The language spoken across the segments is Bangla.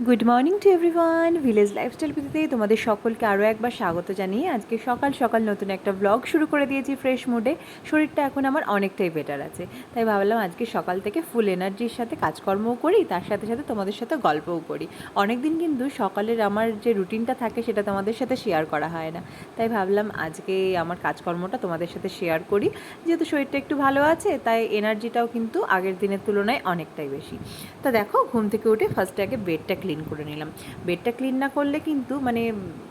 Good morning to everyone, village lifestyle পিতে তোমাদের সকলকে আরও একবার স্বাগত জানিয়ে আজকে সকাল সকাল নতুন একটা ব্লগ শুরু করে দিয়েছি ফ্রেশ মুডে। শরীরটা এখন আমার অনেকটাই বেটার আছে, তাই ভাবলাম আজকে সকাল থেকে ফুল এনার্জির সাথে কাজকর্মও করি, তার সাথে সাথে তোমাদের সাথে গল্পও করি। অনেক দিন কিন্তু সকালের আমার যে রুটিনটা থাকে সেটা তোমাদের সাথে শেয়ার করা হয় না, তাই ভাবলাম আজকে আমার কাজকর্মটা তোমাদের সাথে শেয়ার করি। যেহেতু শরীরটা একটু ভালো আছে তাই এনার্জিটাও কিন্তু আগের দিনের তুলনায় অনেকটাই বেশি। তা দেখো, ঘুম থেকে উঠে ফার্স্টে আগে বেডটা ক্লিন করে নিলাম। বেডটা ক্লিন না করলে কিন্তু মানে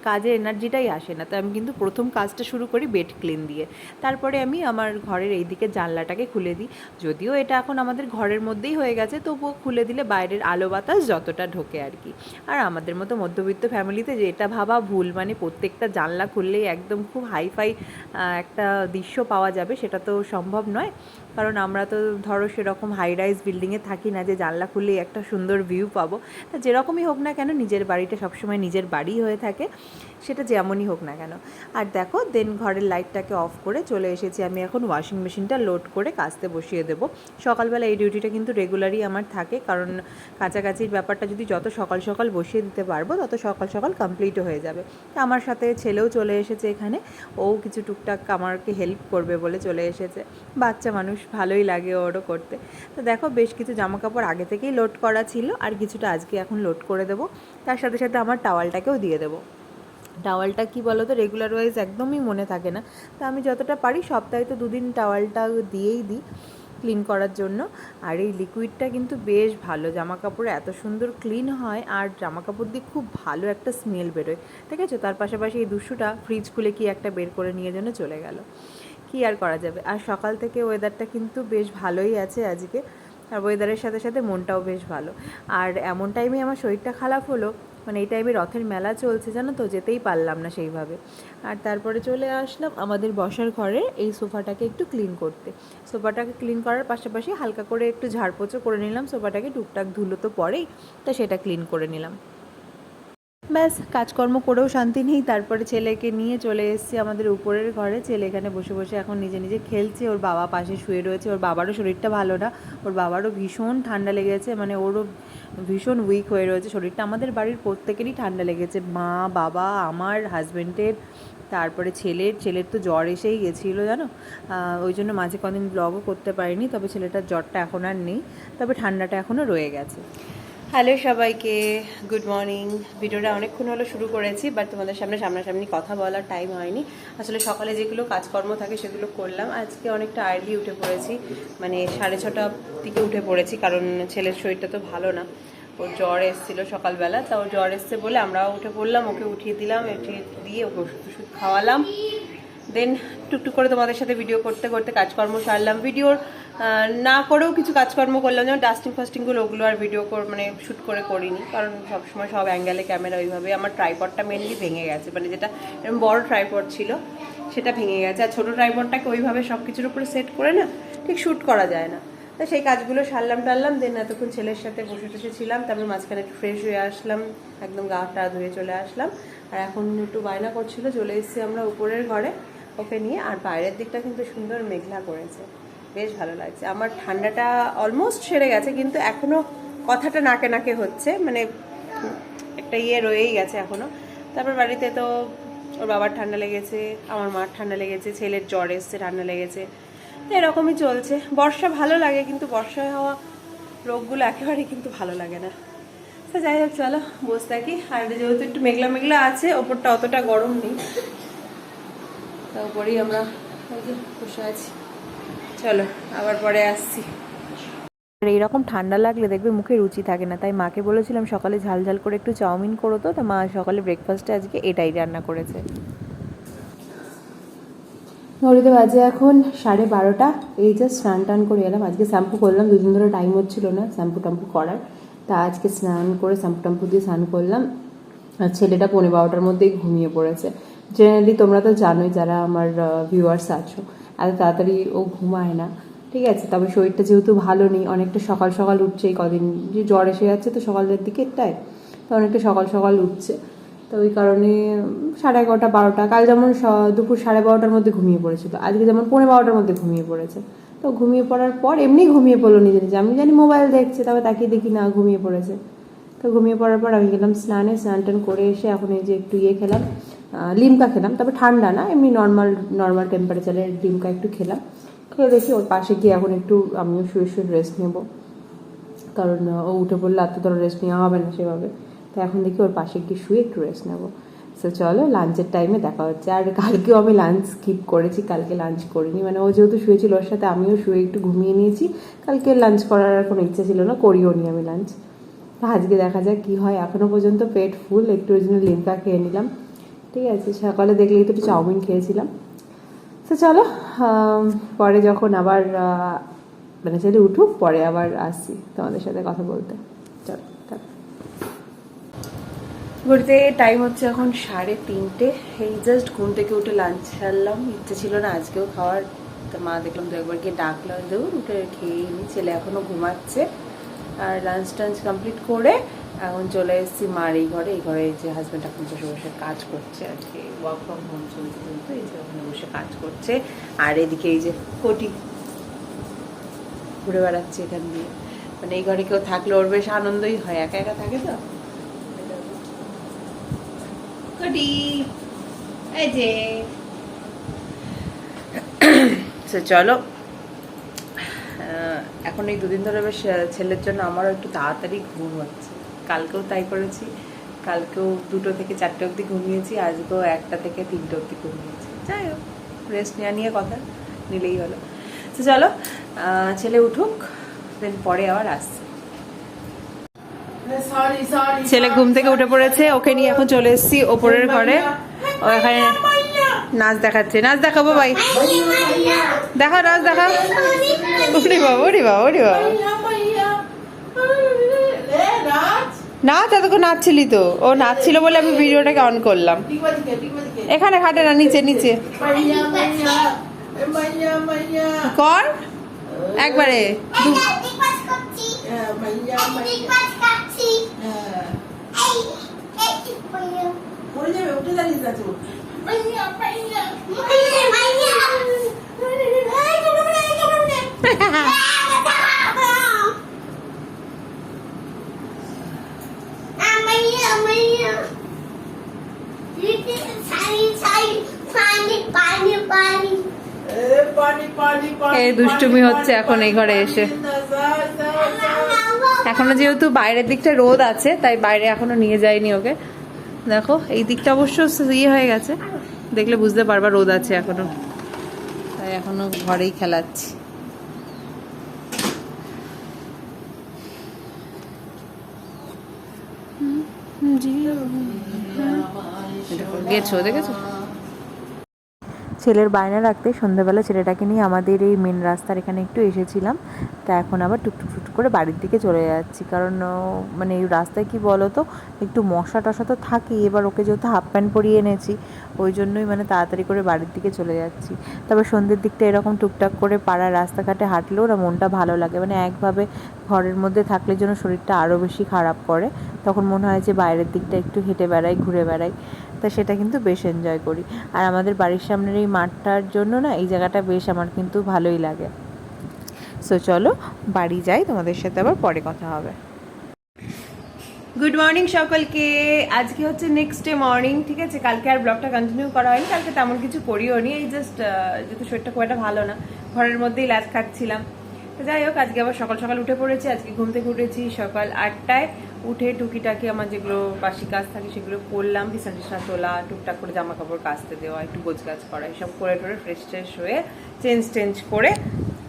কাজে এনার্জিটাই আসে না, তো আমি কিন্তু প্রথম কাজটা শুরু করি বেড ক্লিন দিয়ে। তারপরে আমি আমার ঘরের এই দিকে জানলাটাকে খুলে দিই। যদিও এটা এখন আমাদের ঘরের মধ্যেই হয়ে গেছে, তবুও খুলে দিলে বাইরের আলো বাতাস যতটা ঢোকে আর কি। আর আমাদের মতো মধ্যবিত্ত ফ্যামিলিতে যে এটা ভাবা ভুল, মানে প্রত্যেকটা জানলা খুললেই একদম খুব হাইফাই একটা দৃশ্য পাওয়া যাবে, সেটা তো সম্ভব নয়। কারণ আমরা তো ধরো সেরকম হাই রাইজ বিল্ডিংয়ে থাকি না যে জানলা খুললেই একটা সুন্দর ভিউ পাবো। তা যেরকমই হোক না কেন, নিজের বাড়িটা সবসময় নিজের বাড়িই হয়ে থাকে, সেটা যেমনই হোক না কেন। আর দেখো, দেন ঘরের লাইটটাকে অফ করে চলে এসেছি আমি এখন ওয়াশিং মেশিনটা লোড করে কাচতে বসিয়ে দেবো। সকালবেলা এই ডিউটিটা কিন্তু রেগুলারই আমার থাকে, কারণ কাছাকাছির ব্যাপারটা যদি যত সকাল সকাল বসিয়ে দিতে পারবো তত সকাল সকাল কমপ্লিটও হয়ে যাবে। তা আমার সাথে ছেলেও চলে এসেছে এখানে, ও কিছু টুকটাক আমাকে হেল্প করবে বলে চলে এসেছে। বাচ্চা মানুষ, ভালোই লাগে ওরও করতে। তো দেখো, বেশ কিছু জামাকাপড় আগে থেকেই লোড করা ছিল, আর কিছুটা আজকে এখন লোড করে দেবো। তার সাথে সাথে আমার টাওয়ালটাকেও দিয়ে দেবো। টাওয়ালটা কী বলো তো, রেগুলার ওয়াইজ একদমই মনে থাকে না, তো আমি যতটা পারি সপ্তাহে তো দুদিন টাওয়ালটা দিয়েই দিই ক্লিন করার জন্য। আর এই লিকুইডটা কিন্তু বেশ ভালো, জামাকাপড়ে এত সুন্দর ক্লিন হয়, আর জামাকাপড় দিয়ে খুব ভালো একটা স্মেল বেরোয়। ঠিক আছে, তার পাশাপাশি এই দুশোটা ফ্রিজ খুলে কি একটা বের করে নিয়ে যেন চলে গেল, কী আর করা যাবে। আর সকাল থেকে ওয়েদারটা কিন্তু বেশ ভালোই আছে আজকে, আর ওয়েদারের সাথে সাথে মনটাও বেশ ভালো। আর এমন টাইমে আমার শরীরটা খারাপ হলো, মানে এই টাইমে রথের মেলা চলছে জানো তো, যেতেই পারলাম না সেইভাবে। আর তারপরে চলে আসলাম আমাদের বসার ঘরে এই সোফাটাকে একটু ক্লিন করতে। সোফাটাকে ক্লিন করার পাশাপাশি হালকা করে একটু ঝাড়পোছও করে নিলাম, সোফাটাকে টুকটাক ধুলো তো পড়েই, তা সেটা ক্লিন করে নিলাম। ব্যাস, কাজকর্ম করেও শান্তি নেই। তারপরে ছেলেকে নিয়ে চলে এসেছি আমাদের উপরের ঘরে। ছেলে এখানে বসে বসে এখন নিজে নিজে খেলছে, ওর বাবা পাশে শুয়ে রয়েছে। ওর বাবারও শরীরটা ভালো না, ওর বাবারও ভীষণ ঠান্ডা লেগেছে, মানে ওরও ভীষণ উইক হয়ে রয়েছে শরীরটা। আমাদের বাড়ির প্রত্যেকেরই ঠান্ডা লেগেছে, মা, বাবা, আমার হাজব্যান্ডের, তারপরে ছেলের তো জ্বর এসেই গেছিলো জানো। ওই জন্য মাঝে কদিন ব্লগও করতে পারিনি, তবে ছেলেটার জ্বরটা এখন আর নেই, তবে ঠান্ডাটা এখনও রয়ে গেছে। হ্যালো সবাইকে, গুড মর্নিং। ভিডিওটা অনেকক্ষণ হলো শুরু করেছি, বাট তোমাদের সামনাসামনি কথা বলার টাইম হয়নি। আসলে সকালে যেগুলো কাজকর্ম থাকে সেগুলো করলাম। আজকে অনেকটা আর্লি উঠে পড়েছি, মানে 6:30 দিকে উঠে পড়েছি, কারণ ছেলের শরীরটা তো ভালো না, ওর জ্বর এসেছিলো সকালবেলা। তা ওর জ্বর এসছে বলে আমরাও উঠে পড়লাম, ওকে উঠিয়ে দিলাম, উঠিয়ে দিয়ে ওকে ওষুধ খাওয়ালাম। দেন টুকটুক করে তোমাদের সাথে ভিডিও করতে করতে কাজকর্ম সারলাম। ভিডিওর না করেও কিছু কাজকর্ম করলাম, যেমন ডাস্টিংগুলো, ওগুলো আর ভিডিও মানে শ্যুট করে করিনি, কারণ সবসময় সব অ্যাঙ্গেলে ক্যামেরা ওইভাবে। আমার ট্রাইপডটা মেনলি ভেঙে গেছে, মানে যেটা এরকম বড় ট্রাইপড ছিল সেটা ভেঙে গেছে। আর ছোটো ট্রাইপডটাকে ওইভাবে সব কিছুর উপরে সেট করে না ঠিক শ্যুট করা যায় না। তো সেই কাজগুলো সারলাম টারলাম। দেন এতক্ষণ ছেলের সাথে বসে ছিলাম, তারপর মাঝখানে একটু ফ্রেশ হয়ে আসলাম, একদম গা টা ধুয়ে চলে আসলাম। আর এখন একটু বায়না করছিল, চলে এসেছি আমরা উপরের ঘরে ওকে নিয়ে। আর বাইরের দিকটা কিন্তু সুন্দর মেঘলা করেছে, বেশ ভালো লাগছে। আমার ঠান্ডাটা অলমোস্ট সেরে গেছে, কিন্তু এখনও কথাটা নাকে নাকে হচ্ছে, মানে একটা রয়েই গেছে এখনও। তারপর বাড়িতে তো ওর বাবার ঠান্ডা লেগেছে, আমার মার ঠান্ডা লেগেছে, ছেলের জ্বর এসছে, ঠান্ডা লেগেছে, তো এরকমই চলছে। বর্ষা ভালো লাগে, কিন্তু বর্ষায় হওয়া রোগগুলো একেবারেই কিন্তু ভালো লাগে না। তো যাই হোক, চলো বসে থাকি। আর যেহেতু একটু মেঘলা মেঘলা আছে, ওপরটা অতটা গরম নেই, তারপরেই আমরা বসে আছি। চলো আবার পরে আসছি। আর এইরকম ঠান্ডা লাগলে দেখবে মুখে রুচি থাকে না, তাই মাকে বলেছিলাম সকালে ঝাল ঝাল করে একটু চাউমিন করো তো। তা মা সকালে ব্রেকফাস্টে আজকে এটাই রান্না করেছে। ঘড়িতে বাজে এখন 12:30। এই জাস্ট স্নান টান করে এলাম। আজকে শ্যাম্পু করলাম, দুদিন ধরে টাইম হচ্ছিল না শ্যাম্পু টাম্পু করার, তা আজকে স্নান করে শ্যাম্পু টাম্পু দিয়ে স্নান করলাম। আর ছেলেটা 12:15টার মধ্যেই ঘুমিয়ে পড়েছে। জেনারেলি তোমরা তো জানোই, যারা আমার ভিউয়ার্স আছো, এত তাড়াতাড়ি ও ঘুমায় না। ঠিক আছে, তবে শরীরটা যেহেতু ভালো নেই, অনেকটা সকাল সকাল উঠছে এই কদিন, যে জ্বর এসে যাচ্ছে তো সকালের দিকেরটায়, তো অনেকটা সকাল সকাল উঠছে। তো ওই কারণে 11:30 12টা, কাল যেমন দুপুর 12:30টার মধ্যে ঘুমিয়ে পড়েছিল, আজকে যেমন 12:15টার মধ্যে ঘুমিয়ে পড়েছে। তো ঘুমিয়ে পড়ার পর এমনি ঘুমিয়ে পড়লো নিজে নিজে, আমি জানি মোবাইল দেখছে, তবে তাকিয়ে দেখি না ঘুমিয়ে পড়েছে। তো ঘুমিয়ে পড়ার পর আমি গেলাম স্নান টান করে এসে এখন এই যে একটু খেলাম, লিমকা খেলাম, তবে ঠান্ডা না, এমনি নর্মাল টেম্পারেচারের লিমকা একটু খেলাম। খেয়ে দেখি ওর পাশে গিয়ে এখন একটু আমিও শুয়ে রেস্ট নেবো, কারণ ও উঠে পড়লে এত ধরো রেস্ট নেওয়া হবে না সেভাবে। তো এখন দেখি ওর পাশে গিয়ে শুয়ে একটু রেস্ট নেবো। সো চলো, লাঞ্চের টাইমে দেখা হচ্ছে। আর কালকেও আমি লাঞ্চ স্কিপ করেছি, কালকে লাঞ্চ করিনি, মানে ও যেহেতু শুয়েছিল ওর সাথে আমিও শুয়ে একটু ঘুমিয়ে নিয়েছি। কালকে লাঞ্চ করার আর কোনো ইচ্ছা ছিল না, করিও নি আমি লাঞ্চ। আজকে দেখা যাক কী হয়। এখনও পর্যন্ত পেট ফুল, একটু ওই জন্য লিমকা খেয়ে নিলাম। ঠিক আছে, সকালে দেখলেই তো একটু চাউমিন খেয়েছিলাম। তো চলো, পরে যখন আবার মানে ছেলে উঠুক পরে আবার আসছি তোমাদের সাথে কথা বলতে। চলো, ঘুরতে টাইম হচ্ছে এখন 3:30। এই জাস্ট ঘুম থেকে উঠে লাঞ্চ ছাড়লাম, ইচ্ছে ছিল না আজকেও খাওয়ার, তো মা দেখলাম তো একবার গিয়ে ডাকলাম, দেবো উঠে খেয়ে নি। ছেলে এখনও ঘুমাচ্ছে। আর লাঞ্চ টাঞ্চ কমপ্লিট করে এখন চলে এসেছি মার এই ঘরে যে হাজব্যান্ড এখন বসে বসে কাজ করছে আর কি, ওয়ার্ক ফ্রম হোম চলতে চলতে এই যে ওখানে বসে কাজ করছে। আর এদিকে এই যে কোটি ঘুরে বেড়াচ্ছে এখান দিয়ে, মানে এই ঘরে কেউ থাকলে ওর বেশ আনন্দই হয়, একা একা থাকে তো। কোটি এই যে চলো, এখন এই দুদিন ধরে বেশ ছেলের জন্য আমারও একটু তাড়াতাড়ি ঘুম হচ্ছে। কালকেও তাই করেছি, কালকেও 2টো থেকে 4টে অবধি ঘুমিয়েছি, আজকেও 1টা থেকে 3টে অবধি ঘুমিয়েছি। যাই হোক, রেস্ট নেওয়া নিয়ে কথা, নিলেই হলো। তো চলো, ছেলে উঠুক, দেন পরে আবার আসছে। ছেলে ঘুম থেকে উঠে পড়েছে, ওকে নিয়ে এখন চলে এসেছি ওপরের ঘরে। ও এখানে নাচ দেখাচ্ছে, নাচ দেখাবো ভাই, দেখা নাচ দেখা। ওরে বাবা, ওরে বাবা, ওরে বাবা, নাচ, এতক্ষণ নাচছিলি তো। ও নাচছিল বলে আমি ভিডিওটাকে অন করলাম। এখানে খাটে না, নিচে নিচে কর একবারে। এই দুষ্টুমি হচ্ছে এখন এই ঘরে এসে। এখনো যেহেতু বাইরের দিকটা রোদ আছে তাই বাইরে এখনো নিয়ে যায়নি ওকে। দেখো এই দিকটা অবশ্য ইয়ে হয়ে গেছে, দেখলে বুঝতে পারবা রোদ আছে এখনো, তাই এখনো ঘরেই খেলাচ্ছি। গেছো দেখেছো, ছেলের বায়না রাখতে সন্ধ্যাবেলা ছেলেটাকে নিয়ে আমাদের এই মেন রাস্তার এখানে একটু এসেছিলাম। তা এখন আবার টুকটুক করে বাড়ির দিকে চলে যাচ্ছি, কারণ মানে এই রাস্তায় কি বলো তো একটু মশা টশা তো থাকেই। এবার ওকে যেহেতু হাফ প্যান্ট পরিয়ে এনেছি ওই জন্যই মানে তাড়াতাড়ি করে বাড়ির দিকে চলে যাচ্ছি। তবে সন্ধ্যের দিকটা এরকম টুকটাক করে পাড়ার রাস্তাঘাটে হাঁটলেও না মনটা ভালো লাগে, মানে একভাবে ঘরের মধ্যে থাকলে যেন শরীরটা আরও বেশি খারাপ করে। তখন মনে হয় যে বাইরের দিকটা একটু হেঁটে বেড়াই, ঘুরে বেড়াই, তা সেটা কিন্তু বেশ এনজয় করি। আর আমাদের বাড়ির সামনের এই মাঠটার জন্য না এই জায়গাটা বেশ আমার কিন্তু ভালোই লাগে। সো চলো বাড়ি যাই, তোমাদের সাথে আবার পরে কথা হবে। গুড মর্নিং সকলকে। আজকে হচ্ছে নেক্সট ডে মর্নিং, ঠিক আছে। কালকে আর ব্লগটা কন্টিনিউ করা হয়নি, কালকে তেমন কিছু করিও নি, এই জাস্ট যেহেতু শরীরটা খুব একটা ভালো না ঘরের মধ্যেই ল্যাদ খাচ্ছিলাম। তো যাই হোক, আজকে আবার সকাল সকাল উঠে পড়েছি। আজকে ঘুম থেকে উঠেছি সকাল 8টায়, উঠে টুকিটাকি আমার যেগুলো বাসি কাজ থাকে সেগুলো করলাম, বিছানা টিছানা তোলা, টুকটাক করে জামা কাপড় কাচতে দেওয়া, একটু গোছ গাছ করা, এসব করে টোরে ফ্রেশ ট্রেশ হয়ে চেঞ্জ করে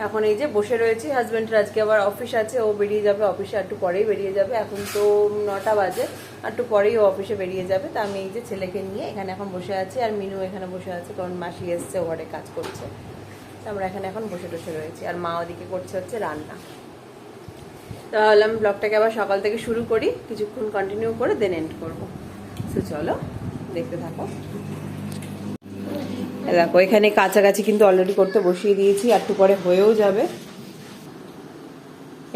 এখন এই যে বসে রয়েছি। হাজব্যান্ডের আজকে আবার অফিস আছে, ও বেরিয়ে যাবে অফিসে, একটু পরেই বেরিয়ে যাবে। এখন তো 9টা বাজে, একটু পরেই ও অফিসে বেরিয়ে যাবে। তা আমি এই যে ছেলেকে নিয়ে এখানে এখন বসে আছি, আর মিনু এখানে বসে আছে, কারণ মাসি এসছে ঘরে কাজ করছে। আমরা এখানে এখন বসে টসে রয়েছি, আর মা ওদিকে করছে হচ্ছে রান্না। তো ভাবলাম ব্লগটাকে আবার সকাল থেকে শুরু করি, কিছুক্ষণ কন্টিনিউ করে দেন এন্ড করবো। তো চলো দেখতে থাকো। দেখো এখানে কাছাকাছি কিন্তু অলরেডি করতে বসিয়ে দিয়েছি, একটু পরে হয়েও যাবে।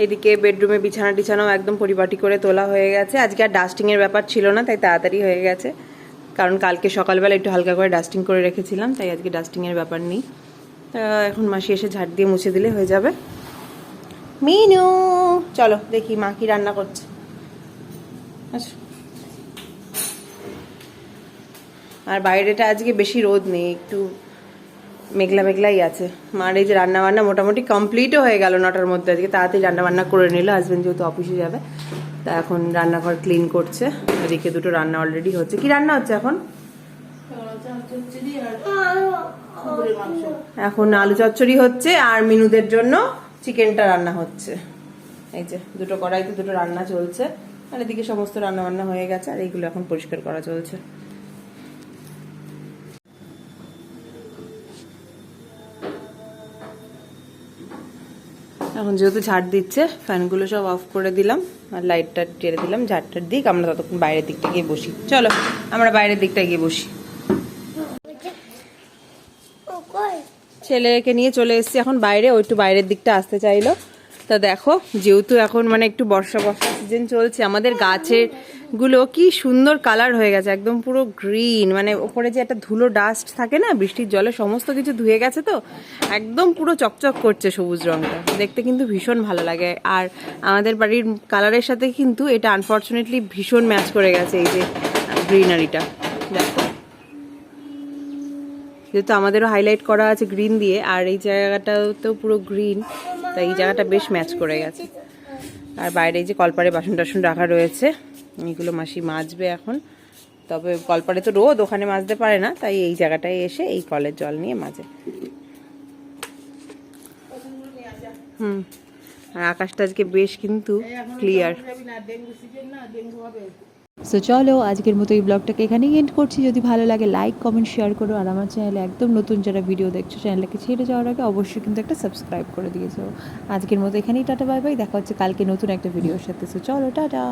এদিকে বেডরুমে বিছানা টিছানাও একদম পরিপাটি করে তোলা হয়ে গেছে। আজকে আর ডাস্টিংয়ের ব্যাপার ছিল না, তাই তাড়াতাড়ি হয়ে গেছে, কারণ কালকে সকালবেলা একটু হালকা করে ডাস্টিং করে রেখেছিলাম, তাই আজকে ডাস্টিংয়ের ব্যাপার নেই। তা এখন মাসি এসে ঝাড় দিয়ে মুছে দিলে হয়ে যাবে। মিনু চলো দেখি মা কি রান্না করছে। আচ্ছা, আর বাইরেটা আজকে বেশি রোদ নেই, একটু মেঘলা মেঘলাই আছে। মার এই যে রান্না বান্না মোটামুটি কমপ্লিটও হয়ে গেল 9টার মধ্যে, আজকে তাড়াতাড়ি রান্না বান্না করে নিল। হাজবেন্ড যেহেতু অফিসে যাবে, তা এখন রান্নাঘর ক্লিন করছে। এদিকে দুটো রান্না অলরেডি হচ্ছে। কি রান্না হচ্ছে এখন? এখন আলু চচ্চড়ি হচ্ছে, আর মিনুদের জন্য চিকেনটা রান্না হচ্ছে। এই যে দুটো কড়াইতে দুটো রান্না চলছে, আর এদিকে সমস্ত রান্না বান্না হয়ে গেছে, আর এইগুলো এখন পরিষ্কার করা চলছে। এখন যেহেতু ঝাড় দিচ্ছে, ফ্যানগুলো সব অফ করে দিলাম আর লাইটটা টেরে দিলাম। ঝাড়টার দিক, আমরা ততক্ষণ বাইরের দিকটা গিয়ে বসি। চলো আমরা বাইরের দিকটা গিয়ে বসি। ছেলেকে নিয়ে চলে এসেছি এখন বাইরে, ও একটু বাইরের দিকটা আসতে চাইলো। তা দেখো, যেহেতু এখন মানে একটু বর্ষা সিজন চলছে, আমাদের গাছের গুলো কি সুন্দর কালার হয়ে গেছে, একদম পুরো গ্রিন। মানে ওপরে যে একটা ধুলো ডাস্ট থাকে না, বৃষ্টির জলে সমস্ত কিছু ধুয়ে গেছে, তো একদম পুরো চকচক করছে সবুজ রঙটা, দেখতে কিন্তু ভীষণ ভালো লাগে। আর আমাদের বাড়ির কালারের সাথে কিন্তু এটা আনফর্চুনেটলি ভীষণ ম্যাচ করে গেছে, এই যে গ্রিনারিটা দেখো। যেহেতু আমাদেরও হাইলাইট করা আছে গ্রিন দিয়ে, আর এই জায়গাটাও তো পুরো গ্রিন, তাই এই জায়গাটা বেশ ম্যাচ করে গেছে। আর বাইরে এই যে কলপারে বাসন টাসন রাখা রয়েছে, এইগুলো মাসি মাজবে এখন। তবে কলপারে তো রোদ, ওখানে মাজতে পারে না, তাই এই জায়গাটায় এসে এই কলের জল নিয়ে মাজে। আর আকাশটা আজকে বেশ কিন্তু ক্লিয়ার। সো চলো আজকের মতো এই ব্লগটাকে এখানেই এন্ড করছি। যদি ভালো লাগে লাইক কমেন্ট শেয়ার করো, আর আমার চ্যানেলে একদম নতুন যারা ভিডিও দেখছো, চ্যানেলটাকে ছেড়ে যাওয়ার আগে অবশ্যই কিন্তু একটা সাবস্ক্রাইব করে দিয়েছো। আজকের মতো এখানেই টাটা বাই বাই, দেখা হচ্ছে কালকে নতুন একটা ভিডিওর সাথে। সো চলো টাটা।